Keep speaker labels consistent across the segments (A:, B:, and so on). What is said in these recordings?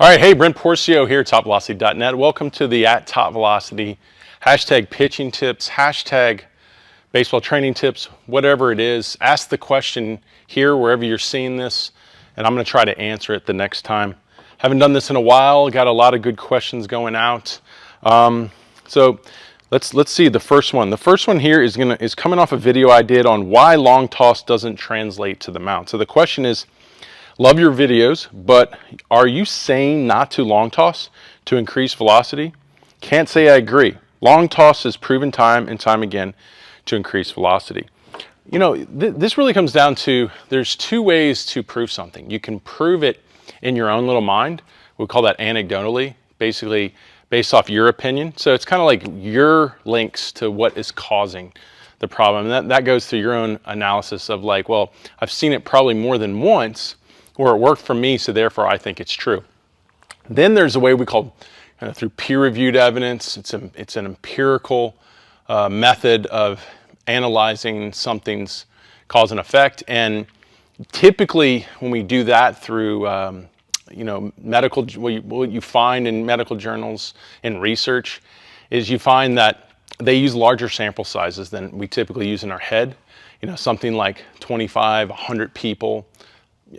A: All right, hey, Brent Pourciau here, topvelocity.net. Welcome to the @topvelocity hashtag pitching tips, hashtag baseball training tips, whatever it is. Ask the question here wherever you're seeing this, and I'm going to try to answer it the next time. Haven't done this in a while. Got a lot of good questions going out. So let's see the first one. The first one here is coming off a video I did on why long toss doesn't translate to the mound. So the question is, love your videos, but are you saying not to long toss to increase velocity? Can't say I agree. Long toss is proven time and time again to increase velocity. You know, this really comes down to, there's two ways to prove something. You can prove it in your own little mind. We call that anecdotally, basically based off your opinion. So it's kind of like your links to what is causing the problem. And that goes through your own analysis of like, well, I've seen it probably more than once, or it worked for me, so therefore I think it's true. Then there's a way we call through peer-reviewed evidence. It's an empirical method of analyzing something's cause and effect. And typically, when we do that through medical, what you find in medical journals and research is you find that they use larger sample sizes than we typically use in our head. You know, something like 25, 100 people.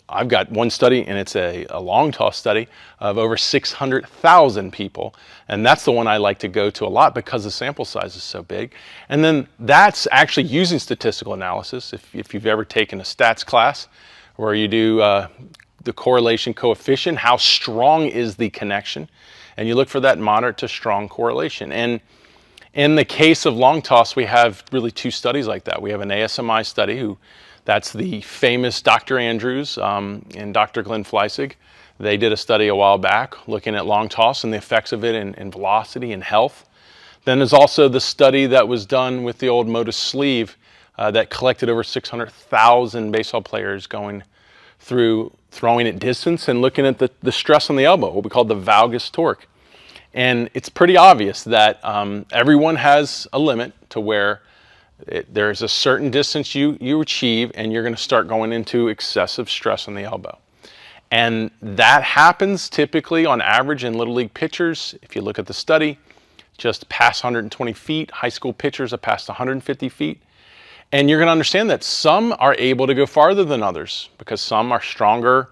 A: I've got one study, and it's a long toss study of over 600,000 people. And that's the one I like to go to a lot because the sample size is so big. And then that's actually using statistical analysis. If you've ever taken a stats class where you do the correlation coefficient, how strong is the connection? And you look for that moderate to strong correlation. And in the case of long toss, we have really two studies like that. We have an ASMI study that's the famous Dr. Andrews and Dr. Glenn Fleissig. They did a study a while back looking at long toss and the effects of it in velocity and health. Then there's also the study that was done with the old Modus sleeve that collected over 600,000 baseball players going through throwing at distance and looking at the stress on the elbow, what we call the valgus torque. And it's pretty obvious that everyone has a limit to where there's a certain distance you achieve, and you're going to start going into excessive stress on the elbow. And that happens typically on average in Little League pitchers. If you look at the study, just past 120 feet, high school pitchers are past 150 feet. And you're going to understand that some are able to go farther than others because some are stronger,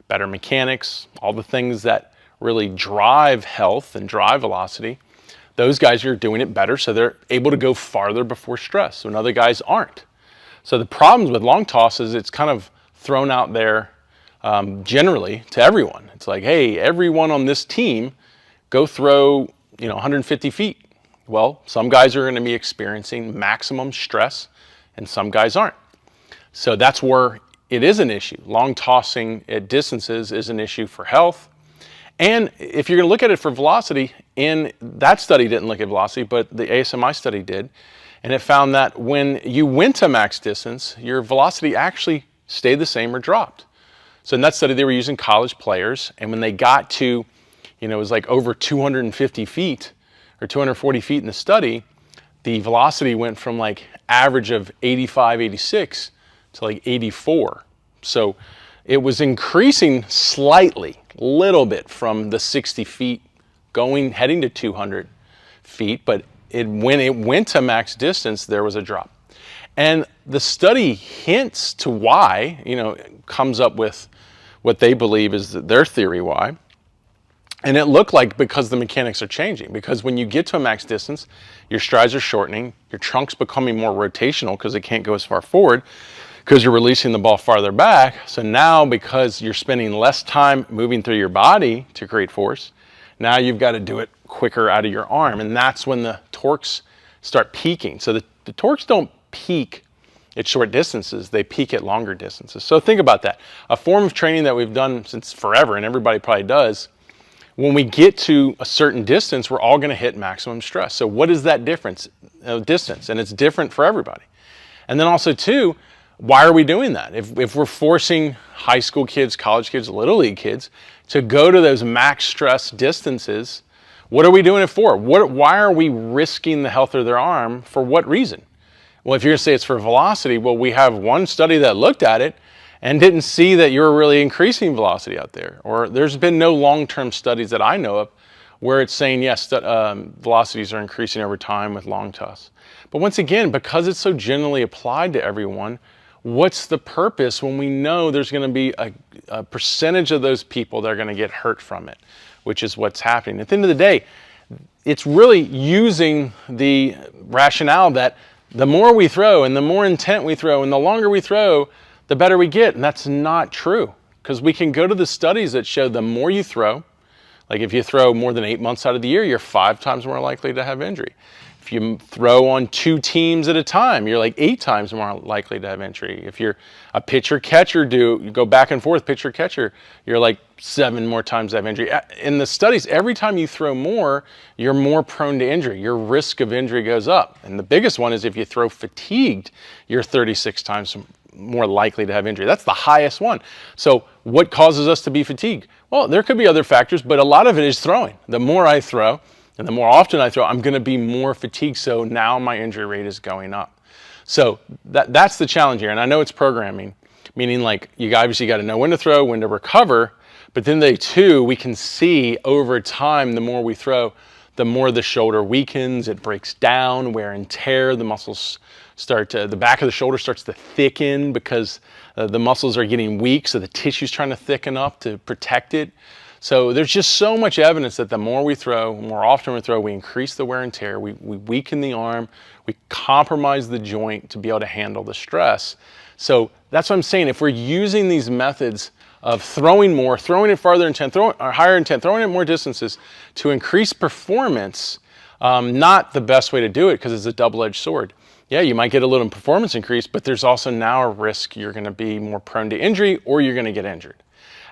A: better mechanics, all the things that really drive health and drive velocity. Those guys are doing it better, so they're able to go farther before stress, when other guys aren't. So the problems with long toss is it's kind of thrown out there generally to everyone. It's like, hey, everyone on this team, go throw 150 feet. Well, some guys are going to be experiencing maximum stress, and some guys aren't. So that's where it is an issue. Long tossing at distances is an issue for health. And if you're going to look at it for velocity, in that study didn't look at velocity, but the ASMI study did. And it found that when you went to max distance, your velocity actually stayed the same or dropped. So in that study, they were using college players. And when they got to, it was like over 250 feet or 240 feet in the study, the velocity went from like average of 85, 86 to like 84. So it was increasing slightly, little bit from the 60 feet heading to 200 feet, but when it went to max distance, there was a drop. And the study hints to why, comes up with what they believe is their theory why. And it looked like because the mechanics are changing, because when you get to a max distance, your strides are shortening, your trunk's becoming more rotational because it can't go as far forward, because you're releasing the ball farther back. So now, because you're spending less time moving through your body to create force, now you've got to do it quicker out of your arm. And that's when the torques start peaking. So the torques don't peak at short distances, they peak at longer distances. So think about that. A form of training that we've done since forever, and everybody probably does, when we get to a certain distance, we're all going to hit maximum stress. So what is that difference? Distance, and it's different for everybody. And then also too, why are we doing that? If we're forcing high school kids, college kids, little league kids to go to those max stress distances, what are we doing it for? Why are we risking the health of their arm? For what reason? Well, if you're going to say it's for velocity, well, we have one study that looked at it, and didn't see that you were really increasing velocity out there. Or there's been no long-term studies that I know of where it's saying, yes, that velocities are increasing over time with long toss. But once again, because it's so generally applied to everyone, what's the purpose when we know there's going to be a percentage of those people that are going to get hurt from it, which is what's happening. At the end of the day, it's really using the rationale that the more we throw and the more intent we throw and the longer we throw, the better we get. And that's not true, because we can go to the studies that show the more you throw, like if you throw more than 8 months out of the year, you're 5 times more likely to have injury. If you throw on 2 teams at a time, you're like 8 times more likely to have injury. If you're a pitcher-catcher, you go back and forth, pitcher-catcher, you're like 7 more times to have injury. In the studies, every time you throw more, you're more prone to injury. Your risk of injury goes up. And the biggest one is if you throw fatigued, you're 36 times more likely to have injury. That's the highest one. So what causes us to be fatigued? Well, there could be other factors, but a lot of it is throwing. The more I throw, and the more often I throw, I'm going to be more fatigued, so now my injury rate is going up. So that's the challenge here, and I know it's programming, meaning like you obviously got to know when to throw, when to recover, but then we can see over time, the more we throw, the more the shoulder weakens, it breaks down, wear and tear, the muscles the back of the shoulder starts to thicken because the muscles are getting weak, so the tissue's trying to thicken up to protect it. So there's just so much evidence that the more we throw, more often we throw, we increase the wear and tear, we weaken the arm, we compromise the joint to be able to handle the stress. So that's what I'm saying. If we're using these methods of throwing more, throwing it farther intent, higher intent, throwing it more distances to increase performance, not the best way to do it, because it's a double-edged sword. Yeah, you might get a little performance increase, but there's also now a risk you're going to be more prone to injury or you're going to get injured,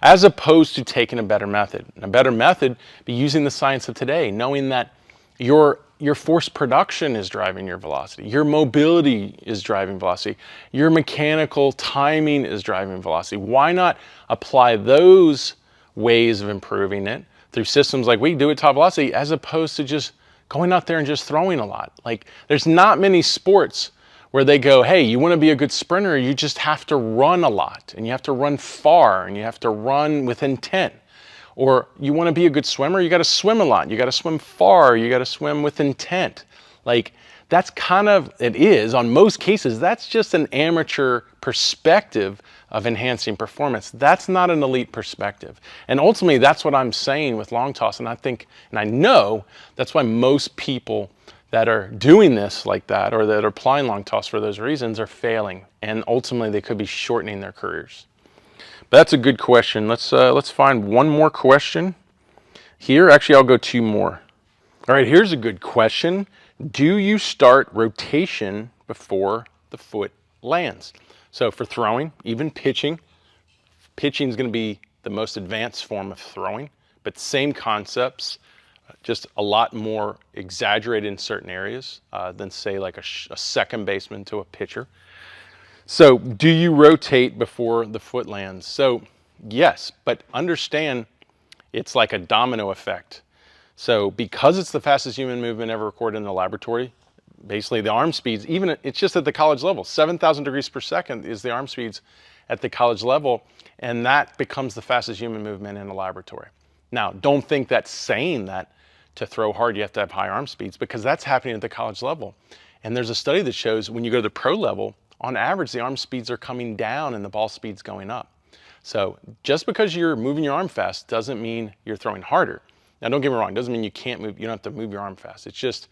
A: as opposed to taking a better method. And a better method, be using the science of today, knowing that your force production is driving your velocity, your mobility is driving velocity, your mechanical timing is driving velocity. Why not apply those ways of improving it through systems like we do at Top Velocity, as opposed to just going out there and just throwing a lot? Like, there's not many sports where they go, hey, you want to be a good sprinter, you just have to run a lot, and you have to run far, and you have to run with intent. Or you want to be a good swimmer, you got to swim a lot, you got to swim far, you got to swim with intent. Like, that's kind of, it is, on most cases, that's just an amateur perspective of enhancing performance. That's not an elite perspective. And ultimately, that's what I'm saying with long toss, and I think, and I know, that's why most people that are doing this like that, or that are applying long toss for those reasons, are failing, and ultimately they could be shortening their careers. But that's a good question. Let's find one more question here. Actually, I'll go 2 more. All right, here's a good question. Do you start rotation before the foot lands? So for throwing, even pitching is going to be the most advanced form of throwing, but same concepts, just a lot more exaggerated in certain areas than, say, like a second baseman to a pitcher. So do you rotate before the foot lands? So yes, but understand it's like a domino effect. So because it's the fastest human movement ever recorded in the laboratory, basically the arm speeds, even it's just at the college level, 7,000 degrees per second is the arm speeds at the college level, and that becomes the fastest human movement in the laboratory. Now, don't think that's saying that to throw hard you have to have high arm speeds, because that's happening at the college level. And there's a study that shows when you go to the pro level, on average, the arm speeds are coming down and the ball speed's going up. So just because you're moving your arm fast doesn't mean you're throwing harder. Now, don't get me wrong, it doesn't mean you can't move, you don't have to move your arm fast. It's just,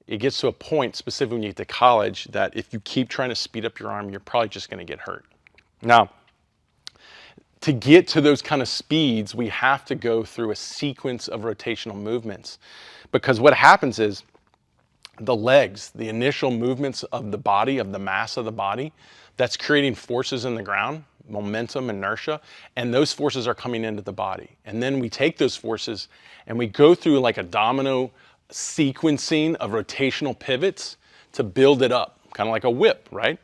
A: it gets to a point, specifically when you get to college, that if you keep trying to speed up your arm, you're probably just going to get hurt. Now, to get to those kind of speeds, we have to go through a sequence of rotational movements, because what happens is the legs, the initial movements of the body, of the mass of the body, that's creating forces in the ground, momentum, inertia, and those forces are coming into the body. And then we take those forces and we go through like a domino sequencing of rotational pivots to build it up, kind of like a whip, right?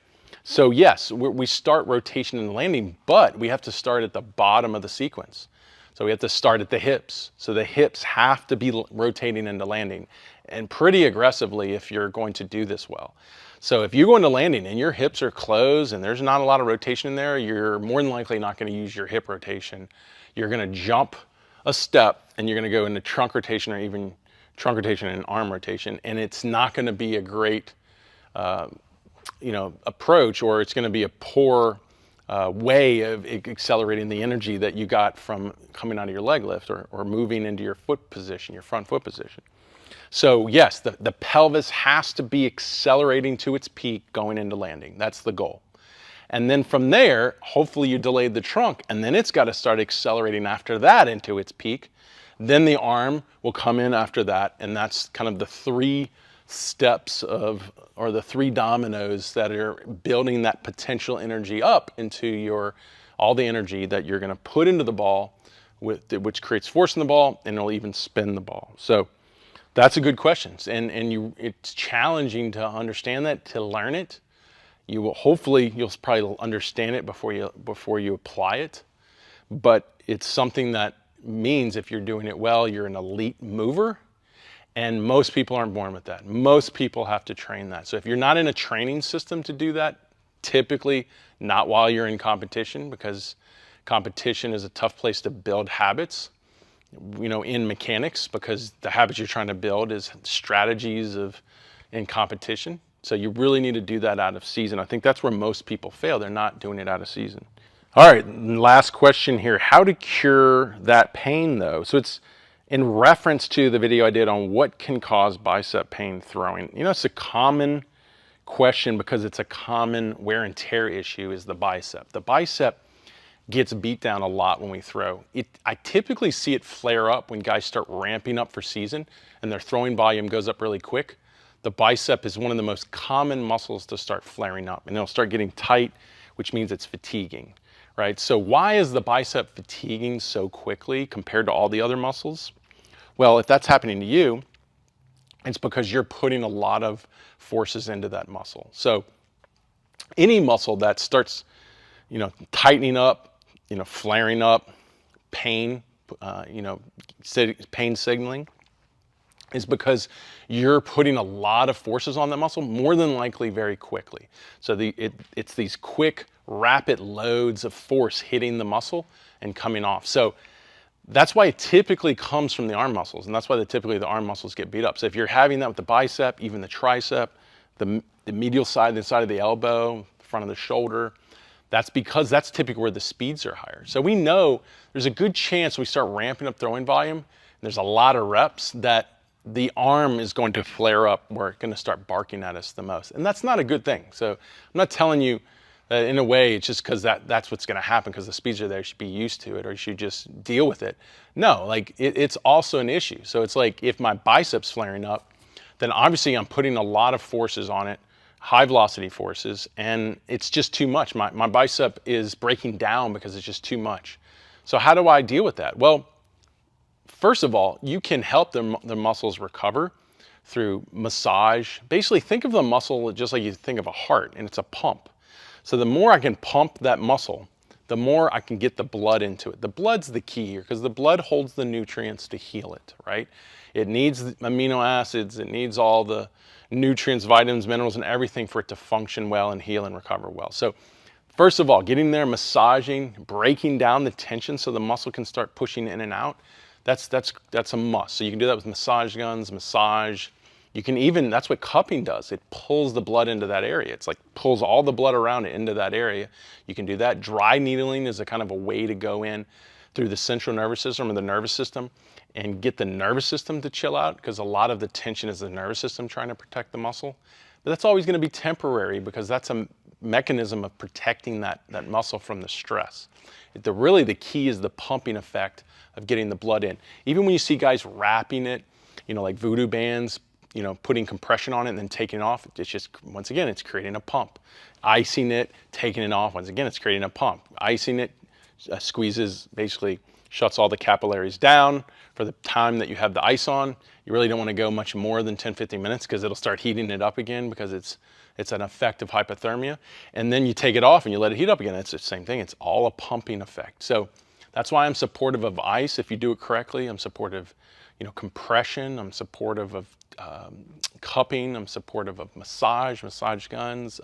A: So yes, we start rotation and landing, but we have to start at the bottom of the sequence. So we have to start at the hips. So the hips have to be rotating into landing. and pretty aggressively if you're going to do this well. So if you go into landing and your hips are closed and there's not a lot of rotation in there, you're more than likely not going to use your hip rotation. You're going to jump a step and you're going to go into trunk rotation or even trunk rotation and arm rotation, and it's not going to be a great approach, or it's going to be a poor way of accelerating the energy that you got from coming out of your leg lift or moving into your foot position, your front foot position. So yes, the pelvis has to be accelerating to its peak going into landing. That's the goal. And then from there, hopefully you delayed the trunk, and then it's got to start accelerating after that into its peak. Then the arm will come in after that, and that's kind of the three steps or the three dominoes that are building that potential energy up into all the energy that you're going to put into the ball, which creates force in the ball, and it'll even spin the ball. So that's a good question, and it's challenging to understand that, to learn it. You'll probably understand it before you apply it, but it's something that means if you're doing it well, you're an elite mover, and most people aren't born with that. Most people have to train that. So if you're not in a training system to do that, typically not while you're in competition, because competition is a tough place to build habits, in mechanics, because the habits you're trying to build is strategies in competition. So you really need to do that out of season. I think that's where most people fail. They're not doing it out of season. All right, last question here. How to cure that pain though? So it's in reference to the video I did on what can cause bicep pain throwing. It's a common question because it's a common wear and tear issue, is the bicep. The bicep gets beat down a lot when we throw. I typically see it flare up when guys start ramping up for season and their throwing volume goes up really quick. The bicep is one of the most common muscles to start flaring up, and it'll start getting tight, which means it's fatiguing, right? So why is the bicep fatiguing so quickly compared to all the other muscles? Well, if that's happening to you, it's because you're putting a lot of forces into that muscle. So any muscle that starts, tightening up, flaring up, pain, pain signaling, is because you're putting a lot of forces on that muscle, more than likely very quickly. So it's these quick, rapid loads of force hitting the muscle and coming off. So that's why it typically comes from the arm muscles, and that's why typically the arm muscles get beat up. So if you're having that with the bicep, even the tricep, the medial side, the side of the elbow, the front of the shoulder, that's because that's typically where the speeds are higher. So we know there's a good chance we start ramping up throwing volume, and there's a lot of reps that the arm is going to flare up where it's going to start barking at us the most. And that's not a good thing. So I'm not telling you that in a way it's just because that's what's going to happen because the speeds are there, you should be used to it, or you should just deal with it. No, it's also an issue. So it's like if my bicep's flaring up, then obviously I'm putting a lot of forces on it, high velocity forces, and it's just too much. My bicep is breaking down because it's just too much. So how do I deal with that? Well, first of all, you can help the muscles recover through massage. Basically, think of the muscle just like you think of a heart, and it's a pump. So the more I can pump that muscle, the more I can get the blood into it. The blood's the key here because the blood holds the nutrients to heal it, right? It needs amino acids, it needs all the nutrients, vitamins, minerals, and everything for it to function well and heal and recover well. So first of all, getting there, massaging, breaking down the tension so the muscle can start pushing in and out, that's a must. So you can do that with massage guns, massage. You can even, that's what cupping does. It pulls the blood into that area. It's like pulls all the blood around it into that area. You can do that. Dry needling is a kind of a way to go in through the central nervous system or the nervous system and get the nervous system to chill out, because a lot of the tension is the nervous system trying to protect the muscle. But that's always going to be temporary because that's a mechanism of protecting that muscle from the stress. Really the key is the pumping effect of getting the blood in. Even when you see guys wrapping it, like voodoo bands, putting compression on it and then taking it off, it's just, once again, it's creating a pump. Icing it, taking it off, once again, it's creating a pump. Icing it squeezes, basically shuts all the capillaries down for the time that you have the ice on. You really don't want to go much more than 10-15 minutes because it'll start heating it up again because it's an effect of hypothermia. And then you take it off and you let it heat up again. It's the same thing. It's all a pumping effect. So that's why I'm supportive of ice if you do it correctly. I'm supportive, compression. I'm supportive of cupping. I'm supportive of massage guns,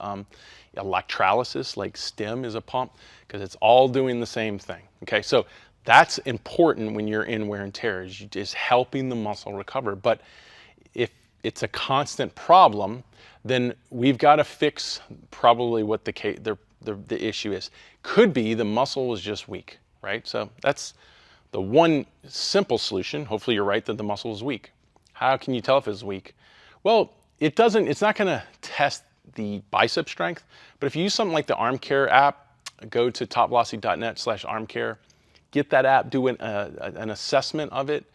A: electrolysis, like stim is a pump, because it's all doing the same thing. Okay, so that's important when you're in wear and tear, is helping the muscle recover. But if it's a constant problem, then we've got to fix probably what the issue is. Could be the muscle is just weak, right? So that's the one simple solution. Hopefully you're right that the muscle is weak. How can you tell if it's weak? Well, it's not gonna test the bicep strength, but if you use something like the Arm Care app, go to topvelocity.net/armcare, get that app, do an assessment of it,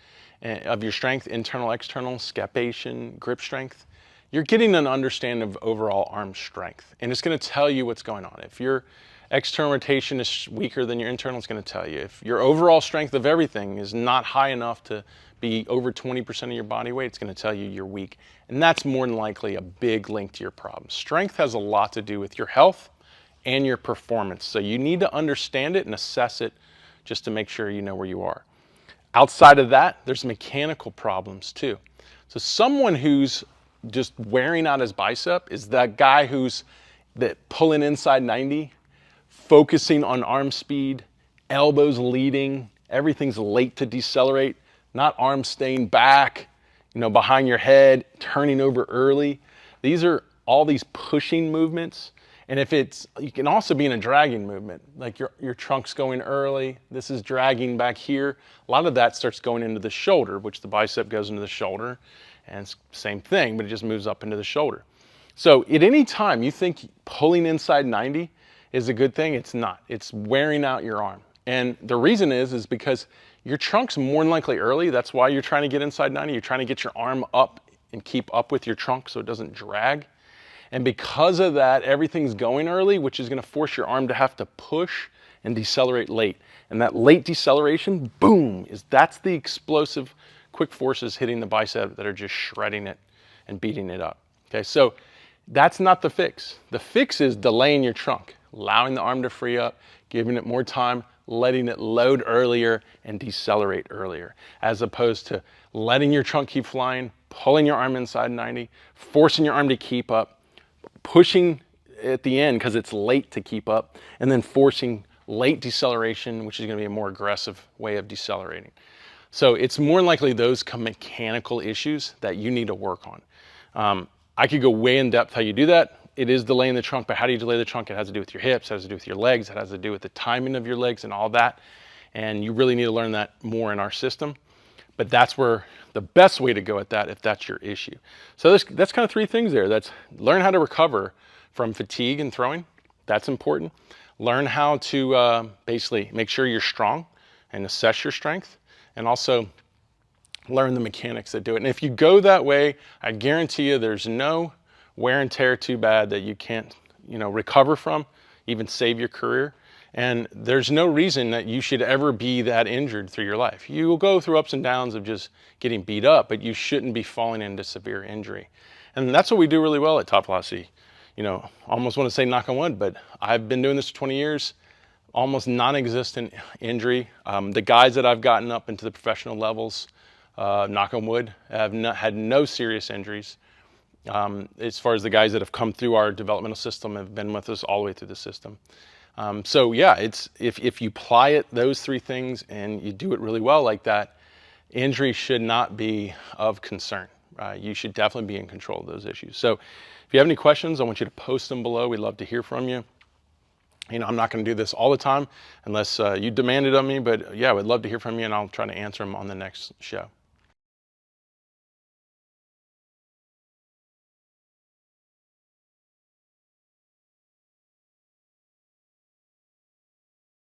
A: of your strength, internal, external, scapation, grip strength. You're getting an understanding of overall arm strength, and it's gonna tell you what's going on. If your external rotation is weaker than your internal, it's gonna tell you. If your overall strength of everything is not high enough to be over 20% of your body weight, it's gonna tell you you're weak. And that's more than likely a big link to your problem. Strength has a lot to do with your health and your performance. So you need to understand it and assess it just to make sure you know where you are. Outside of that, there's mechanical problems too. So someone who's just wearing out his bicep is that guy who's pulling inside 90, focusing on arm speed, elbows leading, everything's late to decelerate, not arms staying back, behind your head, turning over early. These are all these pushing movements. And you can also be in a dragging movement, like your trunk's going early, this is dragging back here. A lot of that starts going into the shoulder, which the bicep goes into the shoulder, and it's the same thing, but it just moves up into the shoulder. So at any time you think pulling inside 90 is a good thing, it's not. It's wearing out your arm. And the reason is because your trunk's more than likely early. That's why you're trying to get inside 90. You're trying to get your arm up and keep up with your trunk so it doesn't drag. And because of that, everything's going early, which is gonna force your arm to have to push and decelerate late. And that late deceleration, boom, that's the explosive quick forces hitting the bicep that are just shredding it and beating it up. Okay, so that's not the fix. The fix is delaying your trunk, allowing the arm to free up, giving it more time, letting it load earlier and decelerate earlier, as opposed to letting your trunk keep flying, pulling your arm inside 90, forcing your arm to keep up, pushing at the end because it's late to keep up, and then forcing late deceleration, which is going to be a more aggressive way of decelerating. So it's more than likely those mechanical issues that you need to work on. I could go way in depth how you do that. It is delaying the trunk, but how do you delay the trunk? It has to do with your hips, it has to do with your legs, it has to do with the timing of your legs and all that. And you really need to learn that more in our system. But that's where the best way to go at that if that's your issue. So that's kind of three things there. That's learn how to recover from fatigue and throwing. That's important. Learn how to basically make sure you're strong and assess your strength, and also learn the mechanics that do it. And if you go that way, I guarantee you there's no wear and tear too bad that you can't, recover from, even save your career. And there's no reason that you should ever be that injured through your life. You will go through ups and downs of just getting beat up, but you shouldn't be falling into severe injury. And that's what we do really well at Top Velocity. Almost want to say knock on wood, but I've been doing this for 20 years, almost non-existent injury. The guys that I've gotten up into the professional levels, knock on wood, have had no serious injuries. As far as the guys that have come through our developmental system have been with us all the way through the system. So yeah, if you apply those three things and you do it really well like that, injury should not be of concern. You should definitely be in control of those issues. So if you have any questions, I want you to post them below. We'd love to hear from you. I'm not going to do this all the time unless you demand it of me, but yeah, I would love to hear from you, and I'll try to answer them on the next show.